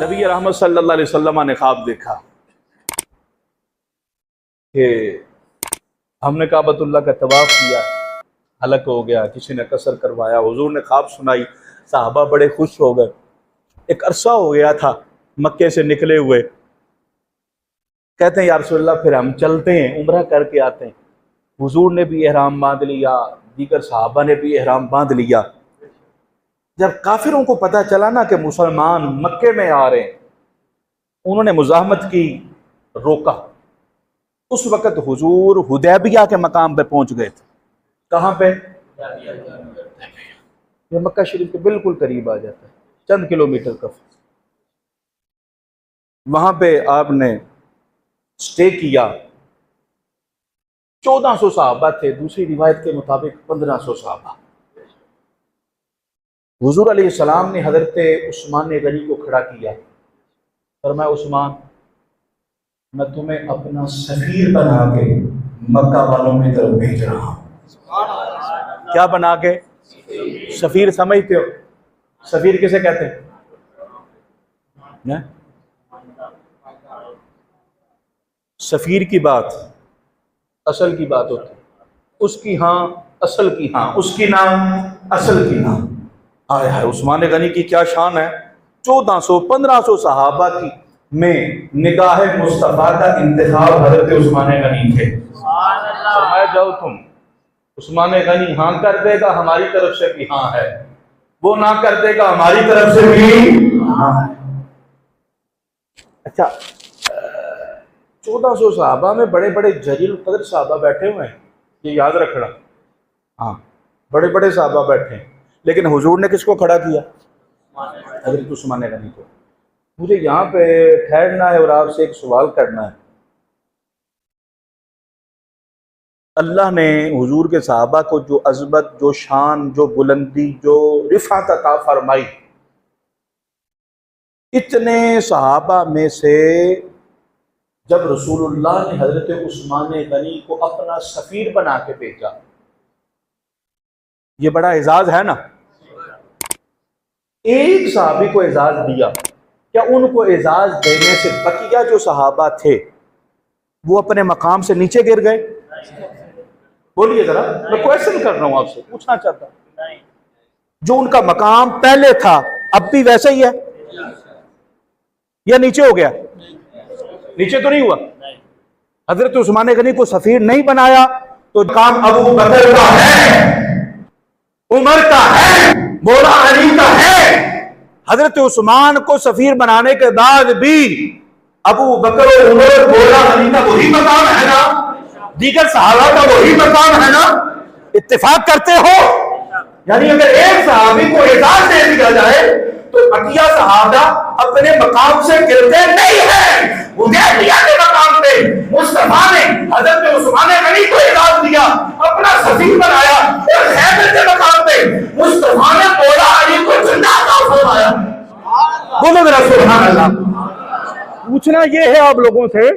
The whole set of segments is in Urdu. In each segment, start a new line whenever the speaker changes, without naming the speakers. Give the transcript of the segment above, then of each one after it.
نبی رحمت صلی اللہ علیہ وسلم نے خواب دیکھا کہ ہم نے کعبۃ اللہ کا طواف کیا، حلق ہو گیا، کسی نے قصر کروایا، حضور نے خواب سنائی، صحابہ بڑے خوش ہو گئے۔ ایک عرصہ ہو گیا تھا مکے سے نکلے ہوئے، کہتے ہیں یا رسول اللہ پھر ہم چلتے ہیں، عمرہ کر کے آتے ہیں۔ حضور نے بھی احرام باندھ لیا، دیگر صحابہ نے بھی احرام باندھ لیا۔ جب کافروں کو پتہ چلا نا کہ مسلمان مکے میں آ رہے ہیں، انہوں نے مزاحمت کی، روکا۔ اس وقت حضور حدیبیہ کے مقام پہ پہنچ گئے تھے۔ کہاں پہ؟ یہ مکہ شریف کے بالکل قریب آ جاتا ہے، چند کلومیٹر کا۔ وہاں پہ آپ نے سٹے کیا۔ 1400 صحابہ تھے، دوسری روایت کے مطابق 1500 صحابہ۔ حضور علیہ السلام نے حضرت عثمان غنی کو کھڑا کیا، فرمایا عثمان میں تمہیں اپنا سفیر بنا کے مکہ والوں کی طرف بھیج رہا ہوں۔ کیا بنا کے؟ سفیر سمجھتے ہو؟ سفیر کسے کہتے ہیں؟ سفیر کی بات اصل کی بات ہوتی ہے، اس کی ہاں اصل کی ہاں، اس کی نہ اصل کی ہاں۔ آئے ہے عثمان غنی کی کیا شان ہے! 1500 صحابہ کی میں نگاہ مصطفیٰ کا انتخاب حضرت عثمان غنی تھے۔ فرمایا جاؤ تم، عثمان غنی ہاں کر دے گا ہماری طرف سے بھی ہاں ہے، وہ نہ کر دے گا ہماری طرف سے بھی ہاں ہے۔ اچھا، 1400 صحابہ میں بڑے بڑے جلیل القدر صحابہ بیٹھے ہوئے ہیں، یہ یاد رکھنا۔ ہاں، بڑے بڑے صحابہ بیٹھے ہیں، لیکن حضور نے کس کو کھڑا کیا؟ حضرت عثمان غنی کو۔ مجھے یہاں پہ ٹھہرنا ہے اور آپ سے ایک سوال کرنا ہے۔ اللہ نے حضور کے صحابہ کو جو عظمت، جو شان، جو بلندی، جو رفعت عطا فرمائی، اتنے صحابہ میں سے جب رسول اللہ نے حضرت عثمان غنی کو اپنا سفیر بنا کے بھیجا، یہ بڑا اعزاز ہے نا۔ ایک صحابی کو اعزاز دیا، کیا ان کو اعزاز دینے سے بقیہ جو صحابہ تھے وہ اپنے مقام سے نیچے گر گئے؟ بولیے ذرا، میں کویسچن کر رہا ہوں، آپ سے پوچھنا چاہتا ہوں۔ جو ان کا مقام پہلے تھا اب بھی ویسے ہی ہے یا نیچے ہو گیا؟ نیچے تو نہیں ہوا۔ حضرت عثمان غنی کو سفیر نہیں بنایا تو کام ابو بکر کا ہے، عمر کا ہے، مولا علی کا ہے۔ حضرت عثمان کو سفیر بنانے کے بعد بھی ابو بکر و عمر، مولا علی کا وہی مقام ہے نا، دیگر صحابہ کا وہی مقام ہے نا۔ اتفاق کرتے ہو؟ یعنی اگر ایک صحابی کو اعزاز دے دیا جائے تو بقیہ صحابہ اپنے مقام سے گرتے نہیں ہیں۔ حدیبیہ کے مقام پہ مصطفیٰ نے حضرت عثمان غنی کو اعزاز دیا، اپنا سفیر بنایا، اور خیبر کے مقام پہ مصطفیٰ نے مولا علی کو جھنڈا عطا فرمایا۔ بولو ذرا سبحان اللہ۔ پوچھنا یہ ہے آپ لوگوں سے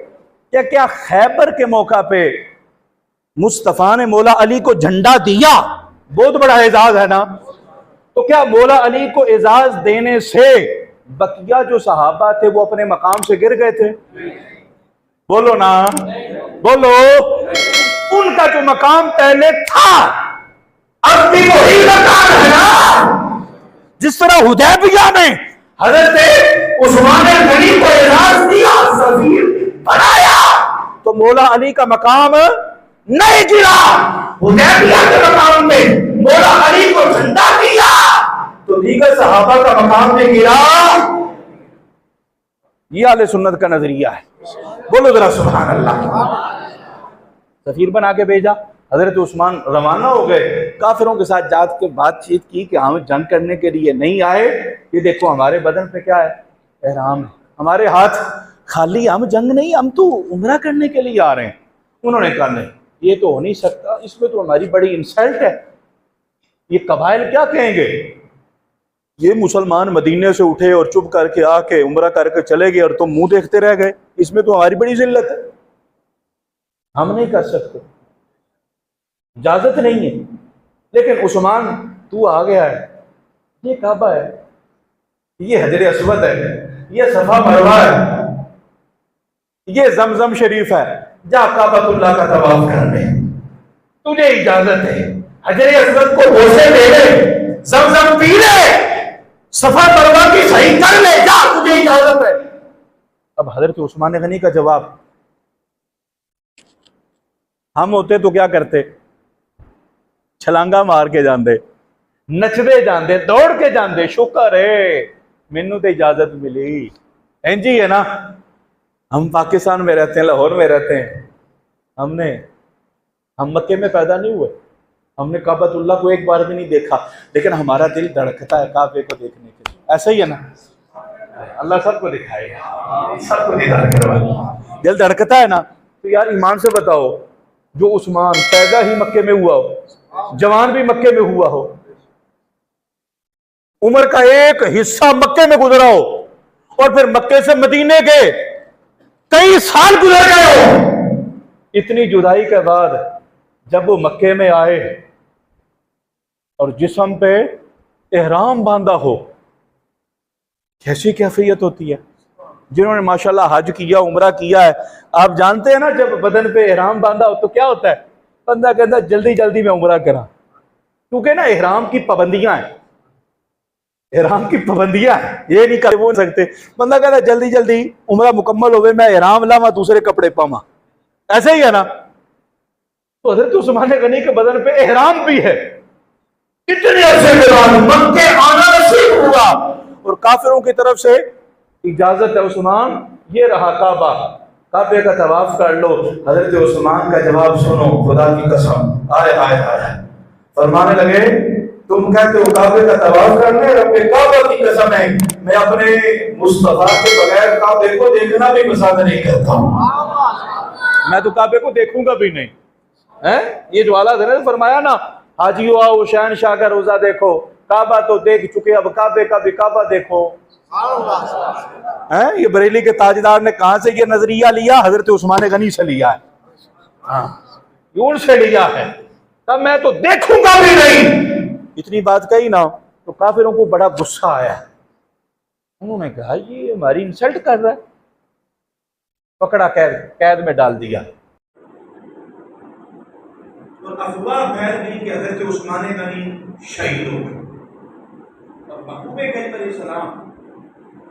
کہ کیا خیبر کے موقع پہ مصطفیٰ نے مولا علی کو جھنڈا دیا؟ بہت بڑا اعزاز ہے نا۔ تو کیا مولا علی کو اعزاز دینے سے بقیہ جو صحابہ تھے وہ اپنے مقام سے گر گئے تھے؟ بولو نا، بولو۔ ان کا جو مقام پہلے تھا اب بھی وہی مقام ہے نا۔ جس طرح حدیبیہ میں حضرت عثمان غنی کو اعزاز دیا، سفیر بنایا، تو مولا علی کا مقام نہیں گرا۔ حدیبیہ کے مقام میں مولا علی کو جھنڈا دیا تو دیگر صحابہ کا مقام میں گرا۔ یہ اہل سنت کا نظریہ ہے۔ بولو ذرا سبحان اللہ۔ سفیر بنا کے بھیجا، حضرت عثمان روانہ ہو گئے، کافروں کے ساتھ جات کے بات چیت کی کہ ہم جنگ کرنے کے لیے نہیں آئے، یہ دیکھو ہمارے بدن پہ کیا ہے؟ احرام ہے، ہمارے ہاتھ خالی، ہم جنگ نہیں، ہم تو عمرہ کرنے کے لیے آ رہے ہیں۔ انہوں نے کہا نہیں، یہ تو ہو نہیں سکتا، اس میں تو ہماری بڑی انسلٹ ہے، یہ قبائل کیا کہیں گے؟ یہ مسلمان مدینے سے اٹھے اور چپ کر کے آ کے عمرہ کر کے چلے گئے اور تم منہ دیکھتے رہ گئے، اس میں تو ہماری بڑی ذلت ہے، ہم نہیں کر سکتے، اجازت نہیں ہے۔ لیکن عثمان تو آ گیا ہے، یہ کعبہ ہے، یہ حجر اسود ہے، یہ صفا مروہ ہے، یہ زمزم شریف ہے، جا کعبۃ اللہ کا طواف کر لے، تجھے اجازت ہے، حجر اسود کو بوسے دے لے، زمزم پی لے، صفا مروہ کی صحیح کر لے، جا تجھے اجازت ہے۔ اب حضرت عثمان غنی کا جواب، ہم ہوتے تو کیا کرتے؟ چھلانگا مار کے جاندے، نچدے جاندے، دوڑ کے جاندے، شکر ہے مینوں تے اجازت ملی۔ جی ہے نا، ہم پاکستان میں رہتے ہیں، لاہور میں رہتے ہیں، ہم مکے میں پیدا نہیں ہوئے، ہم نے کعبۃ اللہ کو ایک بار بھی نہیں دیکھا، لیکن ہمارا دل دھڑکتا ہے کعبے کو دیکھنے کے لیے، ایسا ہی ہے نا؟ اللہ سب کو دکھائے گا، سب کو دیدار کروائے، دل دھڑکتا ہے نا؟ تو یار ایمان سے بتاؤ، جو عثمان پیدا ہی مکے میں ہوا ہو، جوان بھی مکے میں ہوا ہو، عمر کا ایک حصہ مکے میں گزرا ہو، اور پھر مکے سے مدینے کے کئی سال گزر گئے ہو، اتنی جدائی کے بعد جب وہ مکے میں آئے اور جسم پہ احرام باندھا ہو، کیسی کیفیت ہوتی ہے؟ جنہوں نے ماشاءاللہ حج کیا، عمرہ کیا ہے، آپ جانتے ہیں نا جب بدن پہ احرام باندھا ہو تو کیا ہوتا ہے؟ بندہ کہتا ہے جلدی جلدی میں عمرہ کرا، کیونکہ نا احرام کی پابندیاں ہیں، احرام کی پابندیاں ہیں، یہ نہیں کر بول سکتے، بندہ کہتا ہے جلدی جلدی عمرہ مکمل ہوئے، میں احرام لاما دوسرے کپڑے پاما، ایسے ہی ہے نا؟ تو حضرت عثمان غنی کے بدن پہ احرام بھی ہے، اتنے عرصے کے بعد مکے آنا نصیب ہوا، اور کافروں کی طرف سے اجازت ہے عثمان یہ رہا کعبہ، کعبے کا طواف کر لو۔ حضرت عثمان کا جواب سنو، خدا کی قسم، آئے فرمانے لگے تم کہتے ہو کعبے کا طواف کرنے، رب کعبہ کی قسم ہے میں اپنے مصطفیٰ کے بغیر کعبے کو دیکھنا بھی پسند نہیں کرتا ہوں، میں تو کعبے کو دیکھوں گا بھی نہیں۔ یہ جو اعلیٰ حضرت نے فرمایا نا، حاجیو آؤ شہنشاہ کا روزہ دیکھو، کعبہ تو دیکھ چکے، اب کعبے کا بھی کعبہ دیکھو۔ یہ بریلی کے تاجدار نے کہاں سے یہ نظریہ لیا؟ حضرت عثمان غنی سے لیا ہے، ان سے لیا ہے، تب میں تو دیکھوں گا بھی نہیں۔ اتنی بات کہی نا تو کافروں کو بڑا غصہ آیا، انہوں نے کہا یہ ہماری انسلٹ کر رہا ہے، پکڑا قید میں ڈال دیا۔ اور افواہ پھیل گئی کہ حضرت عثمان غنی شہید ہو گئے، اور محبوب کریم علیہ السلام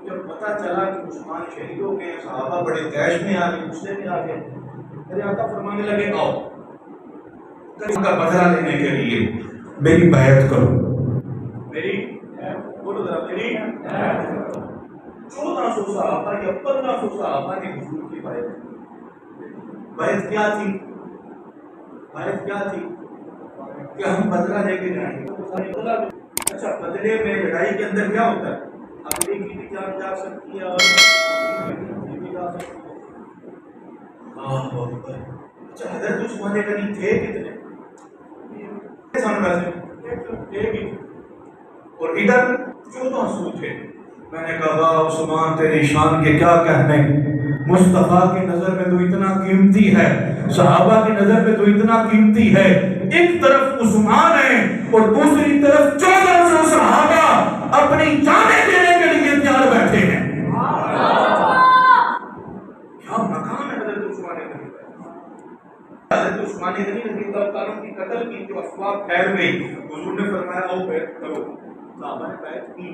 جب پتہ چلا کہ عثمان شہید ہو گئے، صحابہ بڑے تیش میں آ گئے، غصے میں آ گئے، میرے آقا فرمانے لگے آؤ ان کا بدلہ لینے کے لیے میری بیعت کرو، میری بولو ذرا، میری 1400 صحابہ یا 1500 صحابہ نے حضور کی بیعت کیا تھی؟ بیعت کیا تھی کہ ہم بدلہ لے کے جائیں گے۔ اچھا، بدلے میں لڑائی کے اندر کیا ہوتا ہے؟ اگلی کی بھی جان جا سکتی ہے اور بھی جا سکتی ہے۔ اچھا، حضرت عثمان غنی تھے کتنے؟ اور ادھر 1400 تھے۔ میں نے کہا عثمان تیری شان کے کیا کہنے، مصطفیٰ کی نظر میں تو اتنا قیمتی ہے، صحابہ کی نظر میں تو اتنا قیمتی ہے، ایک طرف عثمان ہے اور دوسری طرف 1400 صحابہ اپنی جانیں دینے کے لیے تیار بیٹھے ہیں۔ کیا مقام ہے حضرت عثمان غنی کا؟ حضرت عثمان غنی رضی اللہ تعالیٰ کی قتل کی جو افواہ پھیل گئی، حضور نے فرمایا آؤ بیعت کرو، صحابہ نے بیعت کی۔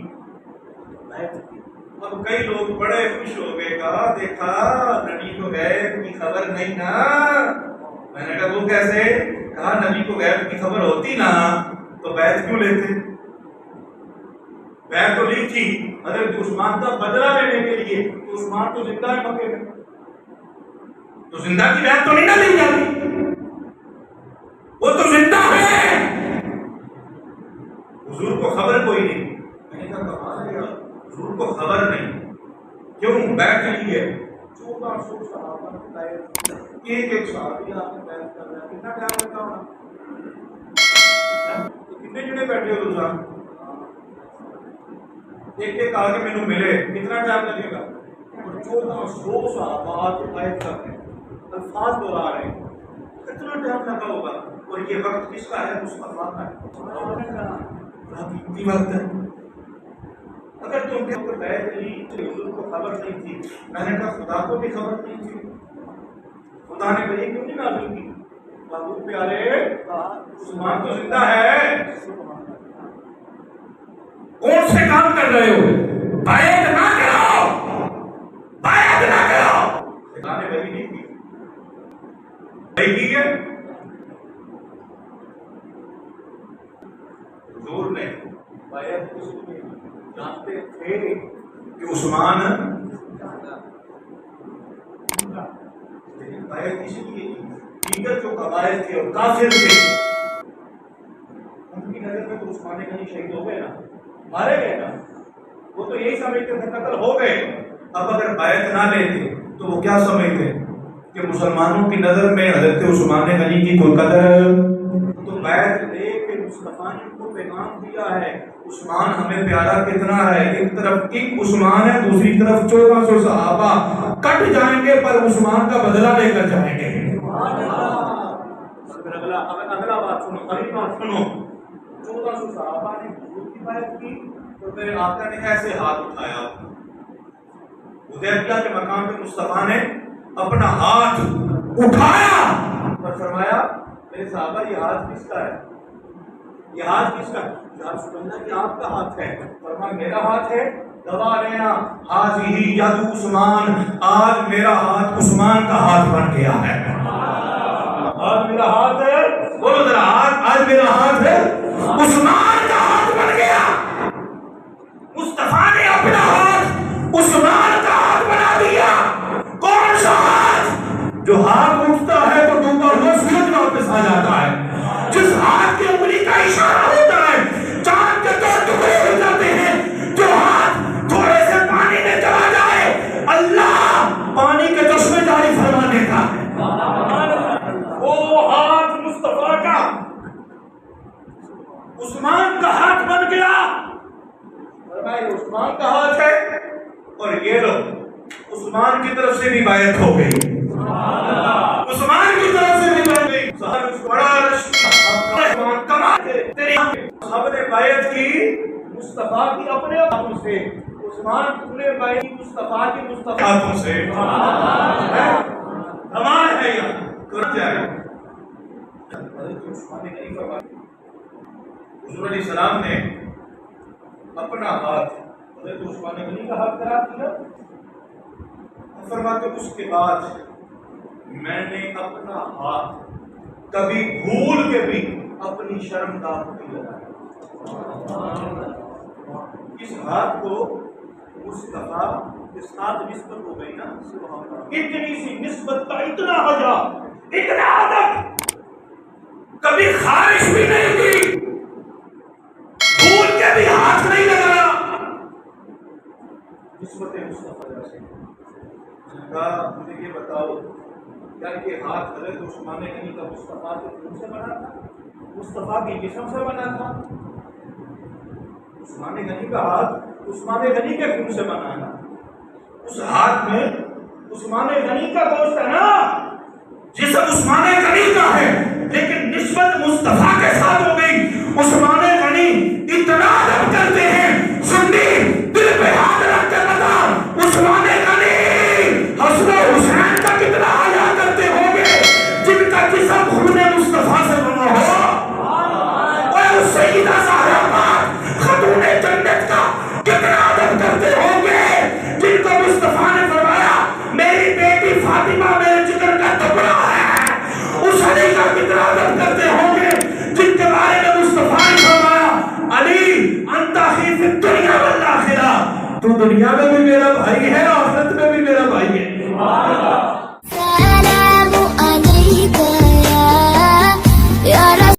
اب کئی لوگ بڑے خوش ہو گئے، کہا دیکھا نبی کو غیب کی خبر نہیں نا۔ میں نے کہا وہ کیسے؟ کہا نبی کو غیب کی خبر ہوتی نا تو بیعت کیوں لیتے؟ بیعت تو لی تھی حضرت عثمان کا بدلہ لینے کے لیے، تو عثمان تو زندہ ہے مکے میں، تو زندہ کی بیعت تو نہیں نہ لی جاتی، وہ تو زندہ ہے، حضور کو خبر کوئی نہیں۔ میں نے کہا حضور کو خبر نہیں، کیوں بیعت کے لیے 1400 صحابہ نے بیعت، ایک صحابی آپ نے بیعت کر رہا ہے، کتنا ٹائم لگتا ہونا؟ کتنے جنے بیٹھے ہو روزہ؟ ایک آگے مینوں ملے، کتنا ٹائم لگے گا؟ 1400 صحابہ کی بیعت کر رہے ہیں، الفاظ دہرا رہے ہیں، کتنا ٹائم لگا ہوگا؟ اور یہ وقت کس کا ہے؟ مصطفیٰ کا ہے، قیمتی وقت ہے۔ اگر تم کو بیعت لی حضور کو خبر نہیں تھی، میں نے کہا خدا کو بھی خبر نہیں تھی، خدا نے وحی کیوں نہیں نازل کی؟ محبوب پیارے عثمان تو زندہ ہے، کون سے کام کر رہے ہو؟ بیعت نہ کرو، بیعت نہ کرو۔ خدا نے وحی نہیں کی، وحی کی ہے حضور نے بیعت اس میں جانتے تھے کہ عثمان بیعت اسی لیے دیگر جو قبائل تھے اور کافر تھے ان کی نظر میں تو عثمان غنی شہید ہو گئے نا، مارے گئے نا، وہ تو یہی سمجھتے تھے قتل ہو گئے۔ اب اگر بیعت نہ لیتے تو وہ کیا سمجھتے کہ مسلمانوں کی نظر میں حضرت عثمان غنی کی کوئی قدر؟ تو بیعت لے کے مصطفیٰ نے کو پیغام دیا ہے عثمان ہمیں پیارا کتنا ہے، ایک طرف ایک عثمان ہے، دوسری طرف 1400 صحابہ کٹ جائیں گے پر عثمان کا بدلہ لے کر جائیں گے۔ اگلا بات سنو، اگلی بات سنو، 1400 صحابہ نے حضور کی بیعت کی تو میرے آقا نے ایسے ہاتھ اٹھایا، حدیبیہ کے مقام پہ مصطفیٰ نے اپنا ہاتھ اٹھایا اور فرمایا میرے صحابہ یہ ہاتھ کس کا ہے؟ یہ ہاتھ کس کا ہے؟ یا رسول اللہ کہ آپ کا ہاتھ ہے، فرمایا میرا ہاتھ ہے، دبا لینا، حاضی ید عثمان، آج میرا ہاتھ عثمان کا ہاتھ بن گیا ہے، آج میرا ہاتھ ہے، بولو ذرا آج میرا ہاتھ ہے، عثمان کا ہاتھ بن گیا۔ مصطفیٰ نے اپنا ہاتھ عثمان کا ہاتھ بنا دیا۔ کون سا ہاتھ؟ جو ہاتھ اٹھتا ہے تو ڈوبا ہوا سورج واپس آ جاتا ہے، جس ہاتھ کی انگلی کا اشارہ ہوتا ہے چاند کے 2 ٹکڑے ہو جاتے ہیں، جو ہاتھ تھوڑے سے پانی میں چلا جائے اللہ پانی کے چشمے جاری فرمانے کا ہے، وہ ہاتھ مصطفیٰ کا عثمان کا ہاتھ بن گیا۔ فرمایا عثمان کا ہاتھ ہے اور یہ لو عثمان کی طرف سے بھی بیعت ہو گئی، عثمان کی طرف سے بھی بیعت ہو گئی۔ سب نے بیعت کی مصطفیٰ کی اپنے ہاتھوں سے، عثمان نے بیعت کی مصطفیٰ کی مصطفیٰ ہاتھوں سے۔ کمال ہے یہ، کر جائے حضور علیہ السلام نے اپنا ہاتھ حضرت عثمان غنی کا ہاتھ قرار دیا، فرماتے اس کے بعد میں نے اپنا ہاتھ کبھی بھول کے بھی اپنی شرمگاہ کو نہیں لگایا۔ اس ہاتھ کو مصطفیٰ کے ساتھ نسبت ہو گئی نا، اتنی سی نسبت کا اتنا حیا، اتنا ادب، کبھی خواہش بھی نہیں کی، بھول کے بھی ہاتھ نہیں لگایا۔ نسبت مصطفیٰ سے کہا مجھے یہ بتاؤ کیا یہ ہاتھ حضرت عثمان غنی کا مصطفیٰ کے خون سے بنا تھا، مصطفیٰ کے جسم سے بنا تھا؟ عثمان غنی کا ہاتھ عثمان غنی کے خون سے بنا ہے، اس ہاتھ میں عثمان غنی کا گوشت ہے نا، جسم عثمان غنی کا ہے، لیکن نسبت مصطفیٰ کے ساتھ ہو گئی۔ عثمان غنی اتنا ادب کرتے ہیں، سنی دل پہ ہاتھ رکھ کے بتا عثمان غنی حسن و حسین کا کتنا حیا کرتے ہوں گے جن کا جسم خون مصطفیٰ سے بنا ہو، اور سیدہ زہرا پاک خاتون جنت کا کتنا ادب کرتے ہوں گے جن کو مصطفیٰ نے فرمایا میری بیٹی فاطمہ میرے جگر کا ٹکڑا ہے، اس علی کا کتنا ادب کرتے ہوں گے جن کے بارے میں مصطفیٰ نے فرمایا علی انت اخی فی الدنیا والآخرہ، تو دنیا میں بھی میرا بھائی ہے